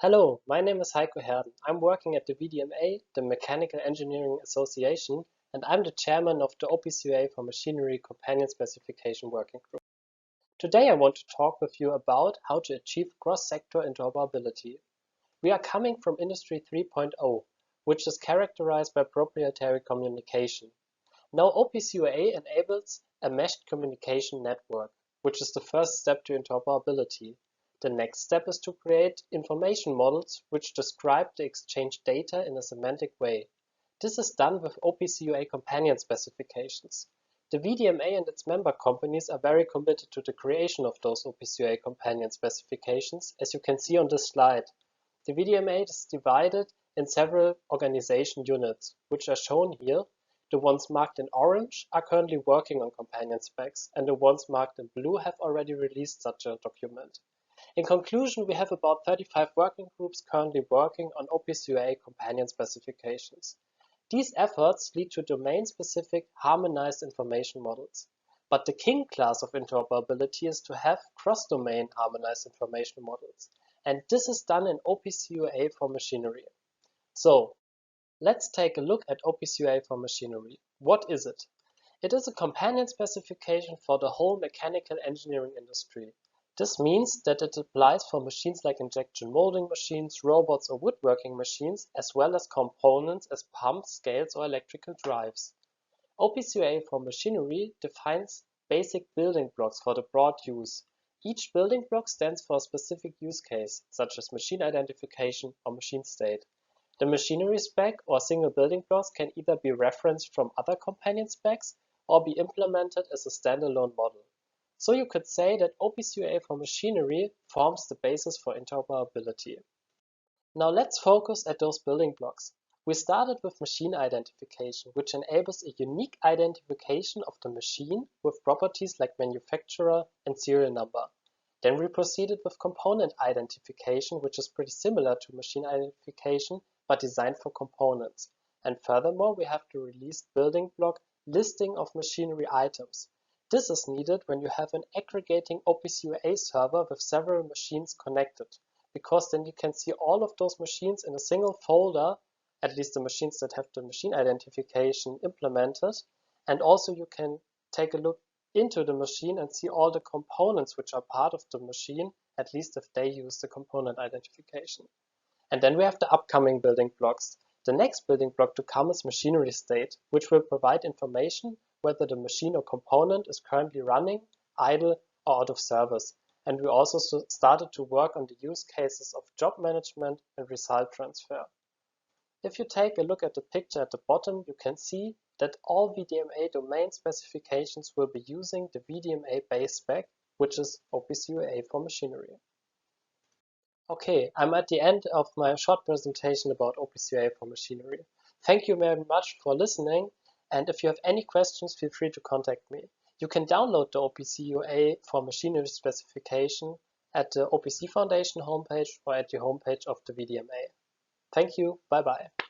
Hello, my name is Herden. I'm working at the VDMA, the Mechanical Engineering Association, and I'm the chairman of the OPCUA for Machinery Companion Specification Working Group. Today I want to talk with you about how to achieve cross-sector interoperability. We are coming from Industry 3.0, which is characterized by proprietary communication. Now OPCUA enables a meshed communication network, which is the first step to interoperability. The next step is to create information models which describe the exchanged data in a semantic way. This is done with OPCUA companion specifications. The VDMA and its member companies are very committed to the creation of those OPCUA companion specifications, as you can see on this slide. The VDMA is divided in several organization units, which are shown here. The ones marked in orange are currently working on companion specs, and the ones marked in blue have already released such a document. In conclusion, we have about 35 working groups currently working on OPCUA companion specifications. These efforts lead to domain-specific harmonized information models. But the king class of interoperability is to have cross-domain harmonized information models. And this is done in OPCUA for machinery. So, let's take a look at OPCUA for machinery. What is it? It is a companion specification for the whole mechanical engineering industry. This means that it applies for machines like injection molding machines, robots or woodworking machines, as well as components as pumps, scales or electrical drives. OPCUA for machinery defines basic building blocks for the broad use. Each building block stands for a specific use case, such as machine identification or machine state. The machinery spec or single building blocks can either be referenced from other companion specs or be implemented as a standalone model. So you could say that OPCUA for machinery forms the basis for interoperability. Now let's focus at those building blocks. We started with machine identification, which enables a unique identification of the machine with properties like manufacturer and serial number. Then we proceeded with component identification, which is pretty similar to machine identification, but designed for components. And furthermore, we have the released building block listing of machinery items. This is needed when you have an aggregating OPCUA server with several machines connected, because then you can see all of those machines in a single folder, at least the machines that have the machine identification implemented, and also you can take a look into the machine and see all the components which are part of the machine, at least if they use the component identification. And then we have the upcoming building blocks. The next building block to come is machinery state, which will provide information whether the machine or component is currently running, idle, or out of service. And we also started to work on the use cases of job management and result transfer. If you take a look at the picture at the bottom, you can see that all VDMA domain specifications will be using the VDMA base spec, which is OPCUA for machinery. Okay, I'm at the end of my short presentation about OPCUA for machinery. Thank you very much for listening, and if you have any questions, feel free to contact me. You can download the OPCUA for machinery specification at the OPC Foundation homepage or at the homepage of the VDMA. Thank you, bye-bye.